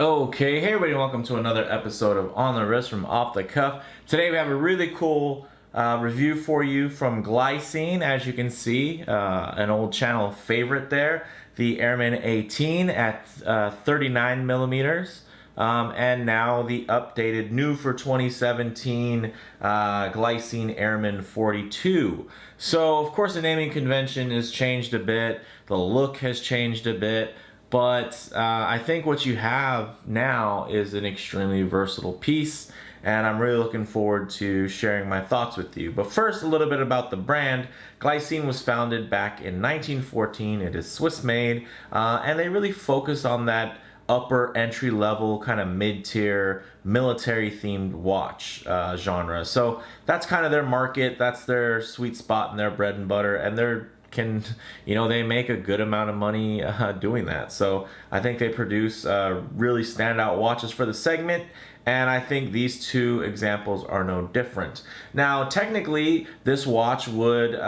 Okay, hey everybody, welcome to another episode of On the Wrist from Off the Cuff. Today we have a really cool review for you from Glycine. As you can see, an old channel favorite there, the Airman 18 at 39 millimeters. And now the updated new for 2017 Glycine Airman 42. So of course the naming convention has changed a bit, the look has changed a bit, but I think what you have now is an extremely versatile piece, and I'm really looking forward to sharing my thoughts with you. But first, a little bit about the brand. Glycine was founded back in 1914. It is Swiss-made, and they really focus on that upper entry level kind of mid-tier military themed watch genre. So that's kind of their market, that's their sweet spot and their bread and butter, and they make a good amount of money doing that. So I think they produce really standout watches for the segment, and I think these two examples are no different. Now technically this watch would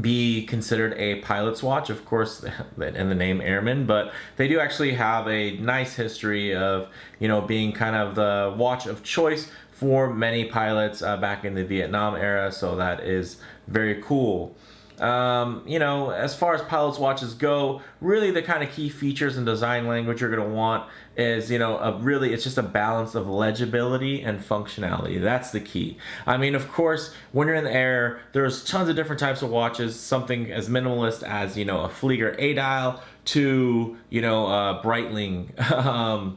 be considered a pilot's watch, of course, in the name Airman, but they do actually have a nice history of, being kind of the watch of choice for many pilots back in the Vietnam era, so that is very cool. As far as pilots watches go, really the kind of key features and design language you're going to want is, it's just a balance of legibility and functionality. That's the key. I mean, of course, when you're in the air, there's tons of different types of watches, something as minimalist as, a Flieger A-dial to, a Breitling,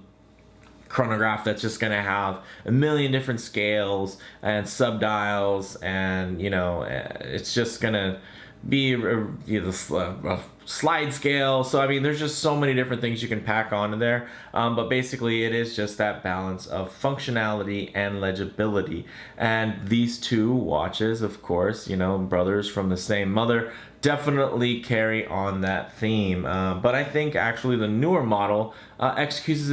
chronograph that's just going to have a million different scales and subdials, and it's just going to be a slide scale. So I mean, there's just so many different things you can pack onto there, but basically it is just that balance of functionality and legibility. And these two watches, of course, brothers from the same mother, definitely carry on that theme, but I think actually the newer model executes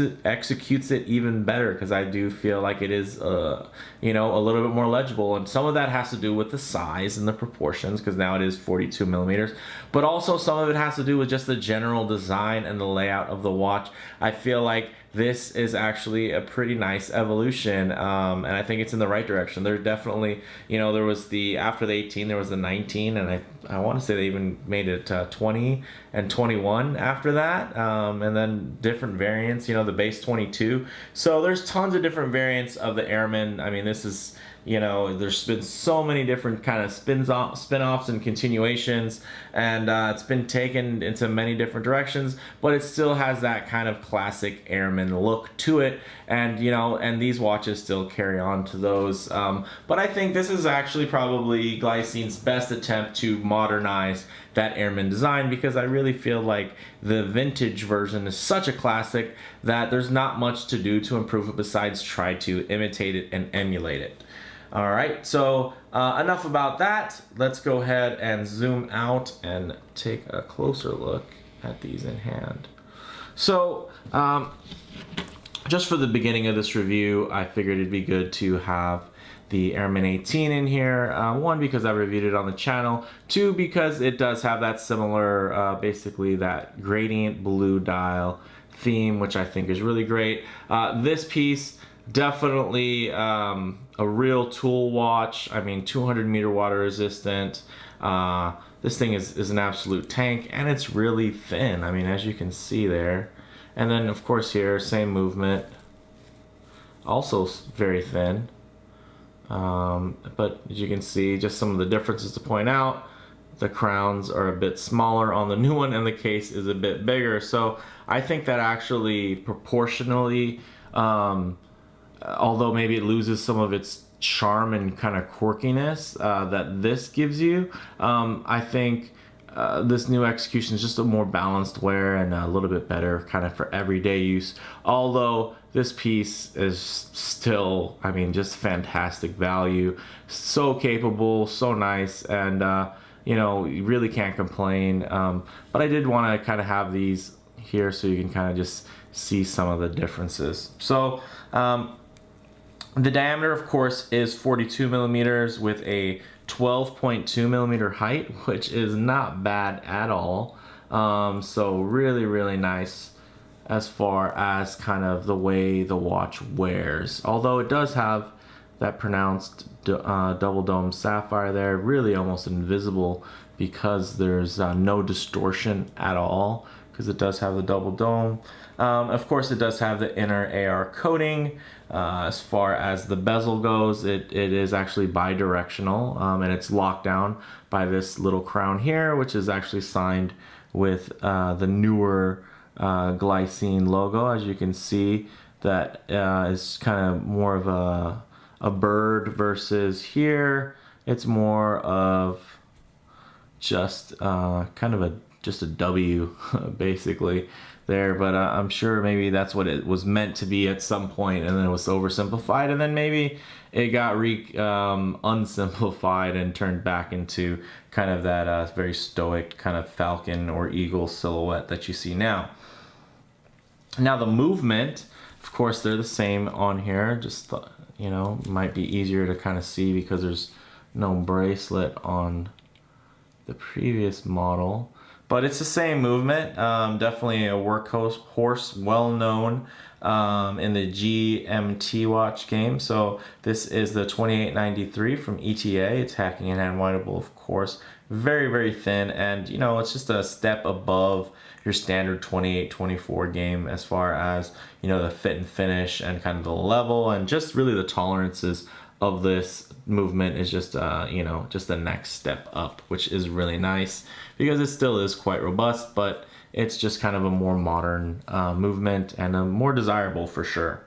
it even better, because I do feel like it is a little bit more legible, and some of that has to do with the size and the proportions, because now it is 42 millimeters, but also some of it has to do with just the general design and the layout of the watch. I feel like this is actually a pretty nice evolution, and I think it's in the right direction. There definitely, there was after the 18, there was the 19, and I want to say they even made it 20 and 21 after that, and then different variants, the base 22. So there's tons of different variants of the Airman. I mean, this is, there's been so many different kind of spin-offs and continuations, and it's been taken into many different directions, but it still has that kind of classic Airman look to it, and and these watches still carry on to those, but I think this is actually probably Glycine's best attempt to modernize that Airman design, because I really feel like the vintage version is such a classic that there's not much to do to improve it besides try to imitate it and emulate it. All right, so enough about that. Let's go ahead and zoom out and take a closer look at these in hand. So just for the beginning of this review, I figured it'd be good to have the Airman 18 in here. One, because I reviewed it on the channel. Two, because it does have that similar, basically that gradient blue dial theme, which I think is really great. This piece, definitely a real tool watch. I mean, 200-meter water resistant. This thing is an absolute tank, and it's really thin. I mean, as you can see there. And then, of course, here, same movement. Also very thin. But as you can see, just some of the differences to point out. The crowns are a bit smaller on the new one, and the case is a bit bigger. So I think that actually proportionally, although maybe it loses some of its charm and kind of quirkiness that this gives you, I think this new execution is just a more balanced wear and a little bit better kind of for everyday use. Although this piece is still, I mean, just fantastic value. So capable, so nice, and you really can't complain. But I did want to kind of have these here so you can kind of just see some of the differences. So the diameter, of course, is 42 millimeters with a 12.2 millimeter height, which is not bad at all. So really, really nice as far as kind of the way the watch wears. Although it does have that pronounced double dome sapphire there, really almost invisible because there's no distortion at all, because it does have the double dome. Of course, it does have the inner AR coating. As far as the bezel goes, it is actually bi-directional, and it's locked down by this little crown here, which is actually signed with the newer Glycine logo. As you can see, that is kind of more of a bird, versus here it's more of just kind of just a W basically there. But I'm sure maybe that's what it was meant to be at some point, and then it was oversimplified, and then maybe it got unsimplified and turned back into kind of that very stoic kind of falcon or eagle silhouette that you see now. Now the movement, of course, they're the same on here, just might be easier to kind of see because there's no bracelet on the previous model, but it's the same movement. Definitely a workhorse, well known in the GMT watch game. So this is the 2893 from ETA. It's hacking and hand-windable, of course. Very, very thin, and it's just a step above your standard 2824 game as far as the fit and finish and kind of the level, and just really the tolerances of this movement is just just the next step up, which is really nice because it still is quite robust, but it's just kind of a more modern movement and a more desirable for sure.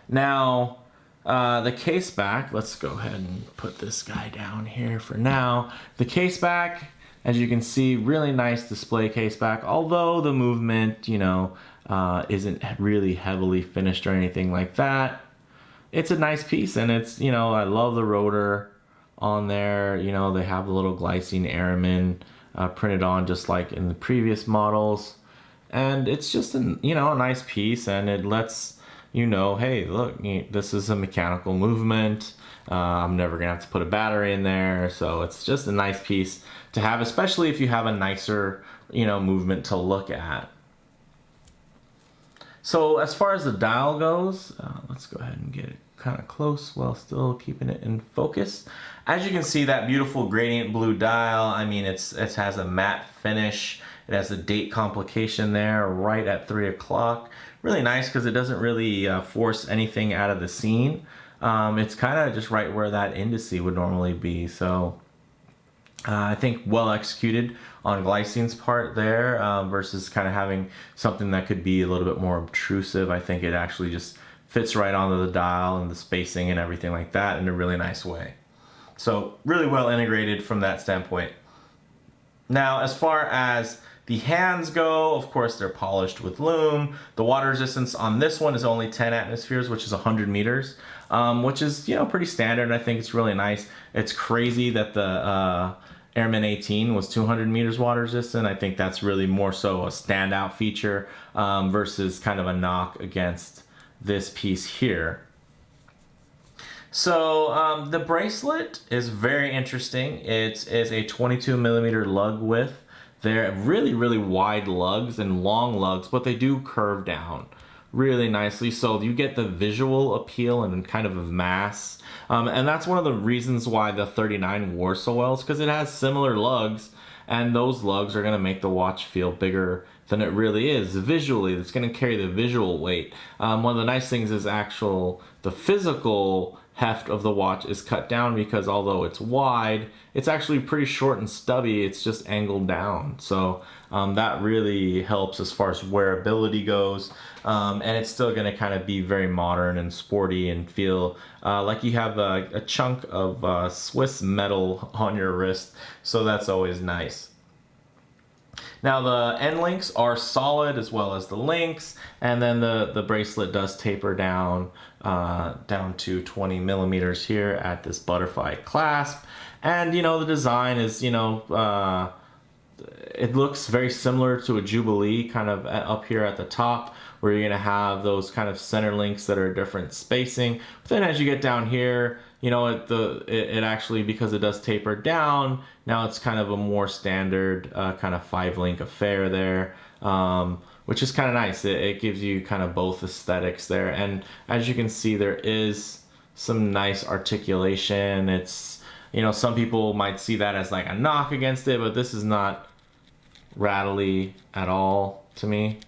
Now the Caseback, let's go ahead and put this guy down here for now. The Caseback, as you can see, really nice display Caseback, although the movement isn't really heavily finished or anything like that. It's a nice piece, and it's I love the rotor on there. They have the little Glycine Airman printed on just like in the previous models, and it's just a nice piece, and it lets hey, look, this is a mechanical movement. I'm never gonna have to put a battery in there, so it's just a nice piece to have, especially if you have a nicer movement to look at. So as far as the dial goes, let's go ahead and get it kind of close while still keeping it in focus. As you can see, that beautiful gradient blue dial, I mean, it has a matte finish. It has a date complication there right at 3 o'clock. Really nice because it doesn't really force anything out of the scene. It's kind of just right where that indice would normally be. So I think well executed on Glycine's part there, versus kind of having something that could be a little bit more obtrusive. I think it actually just fits right onto the dial and the spacing and everything like that in a really nice way. So really well integrated from that standpoint. Now, as far as the hands go, of course, they're polished with lume. The water resistance on this one is only 10 atmospheres, which is 100 meters, which is pretty standard. I think it's really nice. It's crazy that the Airman 18 was 200 meters water resistant. I think that's really more so a standout feature versus kind of a knock against this piece here. So the bracelet is very interesting. It is a 22 millimeter lug width. They're really, really wide lugs and long lugs, but they do curve down really nicely. So you get the visual appeal and kind of a mass. And that's one of the reasons why the 39 wore so well, is because it has similar lugs, and those lugs are going to make the watch feel bigger than it really is visually. It's going to carry the visual weight. One of the nice things is the physical heft of the watch is cut down, because although it's wide, it's actually pretty short and stubby. It's just angled down. So that really helps as far as wearability goes. And it's still going to kind of be very modern and sporty and feel like you have a chunk of Swiss metal on your wrist. So that's always nice. Now the end links are solid, as well as the links, and then the bracelet does taper down to 20 millimeters here at this butterfly clasp. And the design is it looks very similar to a Jubilee, kind of up here at the top, where you're going to have those kind of center links that are different spacing. But then as you get down here, you know, it actually, because it does taper down, now it's kind of a more standard kind of 5-link affair there, which is kind of nice. It gives you kind of both aesthetics there, and as you can see, there is some nice articulation. It's, you know, some people might see that as like a knock against it, but this is not rattly at all to me.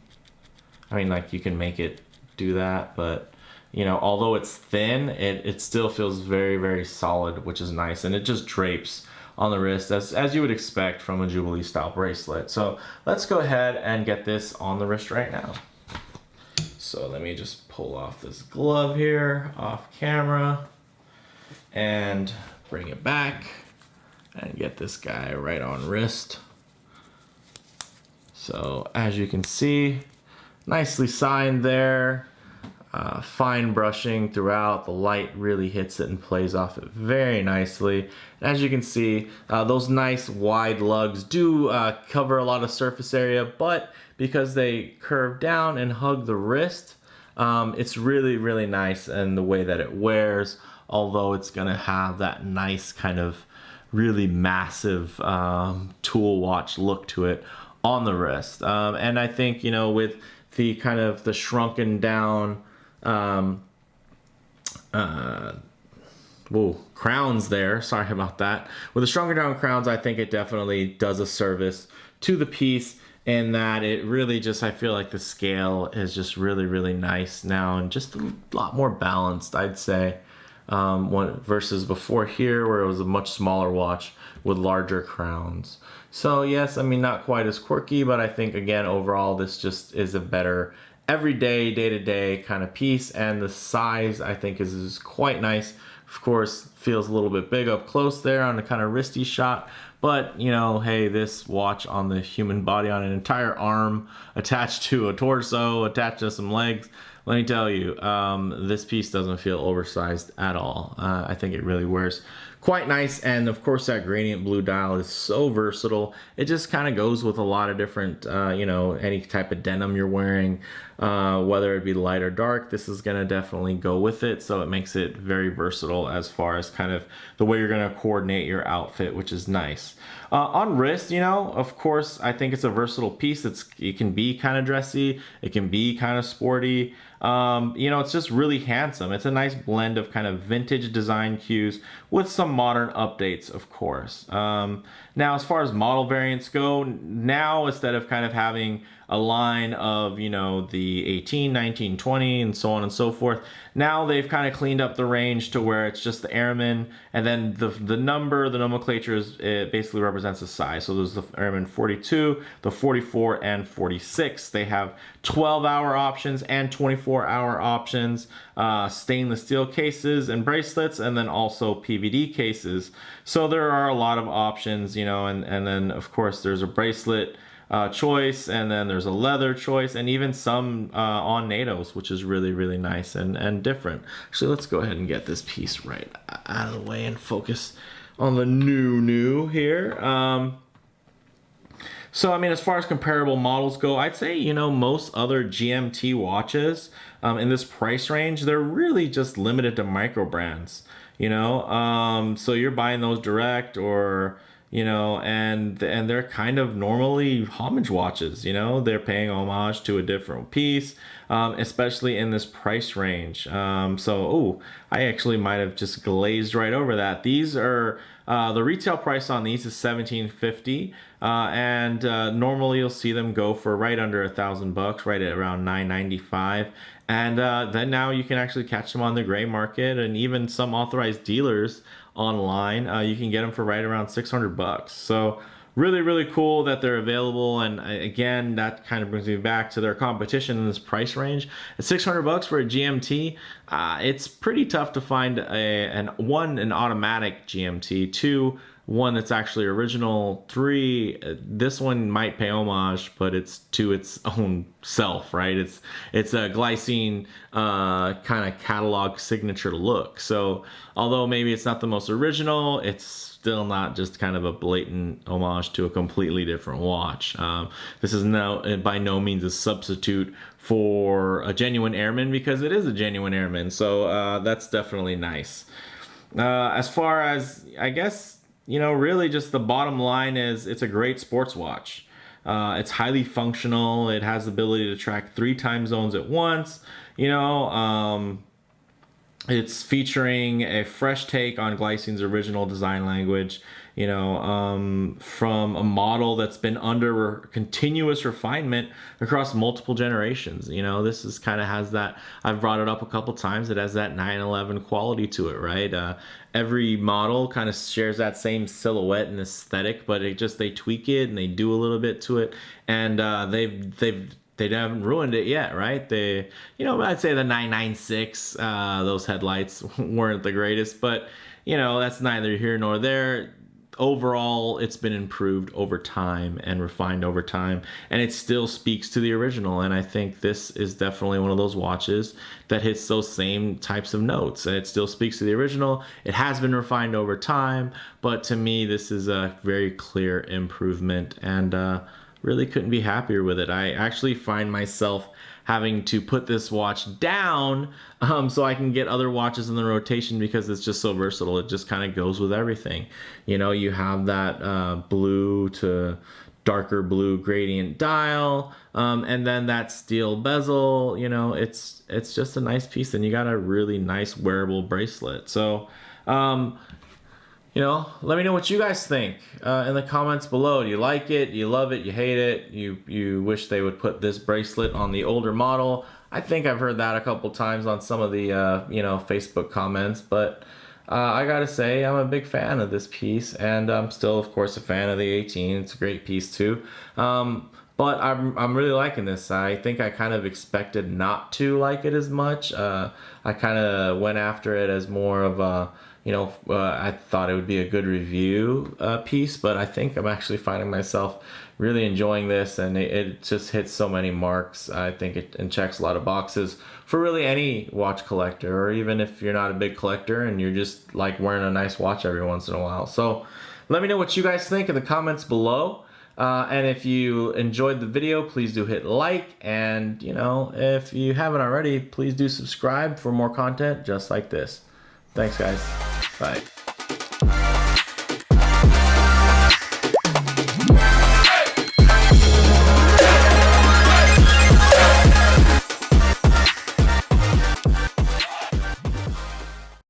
I mean, like, you can make it do that, but, you know, although it's thin, it still feels very, very solid, which is nice. And it just drapes on the wrist as you would expect from a Jubilee style bracelet. So let's go ahead and get this on the wrist right now. So let me just pull off this glove here off camera and bring it back and get this guy right on wrist. So as you can see, nicely signed there. Fine brushing throughout. The light really hits it and plays off it very nicely. And as you can see, those nice wide lugs do cover a lot of surface area, but because they curve down and hug the wrist, it's really, really nice in the way that it wears, although it's gonna have that nice kind of really massive tool watch look to it on the wrist. And I think, you know, with the kind of the shrunken down crowns there, sorry about that, with the shrunken down crowns, I think it definitely does a service to the piece, in that it really just, I feel like the scale is just really, really nice now, and just a lot more balanced, I'd say, versus before here, where it was a much smaller watch with larger crowns. So yes, I mean, not quite as quirky, but I think, again, overall, this just is a better everyday, day-to-day kind of piece, and the size, I think, is quite nice. Of course, feels a little bit big up close there on the kind of wristy shot, but, you know, hey, this watch on the human body, on an entire arm attached to a torso, attached to some legs, let me tell you, this piece doesn't feel oversized at all. I think it really wears quite nice, and of course that gradient blue dial is so versatile. It just kind of goes with a lot of different, you know, any type of denim you're wearing, whether it be light or dark, this is gonna definitely go with it. So it makes it very versatile as far as kind of the way you're gonna coordinate your outfit, which is nice. On wrist, you know, of course, I think it's a versatile piece. It can be kind of dressy, it can be kind of sporty. You know, it's just really handsome. It's a nice blend of kind of vintage design cues with some modern updates, of course. Now, as far as model variants go, now instead of kind of having a line of, you know, the 18, 19, 20, and so on and so forth, now they've kind of cleaned up the range to where it's just the Airman, and then the nomenclature is, it basically represents the size. So there's the Airman 42, the 44, and 46. They have 12-hour options and 24-hour options, stainless steel cases and bracelets, and then also PVD cases. So there are a lot of options, you know, and then of course there's a bracelet choice, and then there's a leather choice, and even some on NATOs, which is really, really nice and different. Actually, let's go ahead and get this piece right out of the way and focus on the new here. So, I mean, as far as comparable models go, I'd say, you know, most other GMT watches in this price range, they're really just limited to micro brands, you know. So you're buying those direct, or, you know, and they're kind of normally homage watches, you know. They're paying homage to a different piece, especially in this price range. So, I actually might have just glazed right over that. These are the retail price on these is $1,750, and normally you'll see them go for right under $1,000, right at around $995. And then now you can actually catch them on the gray market, and even some authorized dealers online, you can get them for right around $600. So really, really cool that they're available. And again, that kind of brings me back to their competition in this price range. At $600 for a GMT, it's pretty tough to find an automatic GMT, two, one that's actually original, three, this one might pay homage, but it's to its own self, right? It's a Glycine kind of catalog signature look. So although maybe it's not the most original, it's still not just kind of a blatant homage to a completely different watch. This is by no means a substitute for a genuine Airman, because it is a genuine Airman. So that's definitely nice. As far as, I guess, really just the bottom line is it's a great sports watch. It's highly functional. It has the ability to track 3 time zones at once. It's featuring a fresh take on Glycine's original design language, from a model that's been under continuous refinement across multiple generations. This is kind of has that, I've brought it up a couple times, it has that 911 quality to it, right? Every model kind of shares that same silhouette and aesthetic, but they tweak it and they do a little bit to it, and they haven't ruined it yet, right? I'd say the 996, those headlights weren't the greatest, but that's neither here nor there. Overall, it's been improved over time and refined over time, and it still speaks to the original. And I think this is definitely one of those watches that hits those same types of notes. It still speaks to the original. It has been refined over time, but to me, this is a very clear improvement, and really couldn't be happier with it. I actually find myself having to put this watch down so I can get other watches in the rotation, because it's just so versatile. It just kind of goes with everything. You have that blue to darker blue gradient dial, and then that steel bezel. It's just a nice piece, and you got a really nice wearable bracelet. So let me know what you guys think in the comments below. Do you like it? Do you love it? You hate it? You wish they would put this bracelet on the older model? I think I've heard that a couple times on some of the Facebook comments, but I gotta say I'm a big fan of this piece, and I'm still, of course, a fan of the 18. It's a great piece too. But I'm really liking this. I think I kind of expected not to like it as much. I kind of went after it as more of a, I thought it would be a good review piece, but I think I'm actually finding myself really enjoying this, and it just hits so many marks. I think it checks a lot of boxes for really any watch collector, or even if you're not a big collector and you're just like wearing a nice watch every once in a while. So let me know what you guys think in the comments below. And if you enjoyed the video, please do hit like, and if you haven't already, please do subscribe for more content just like this. Thanks, guys. Bye.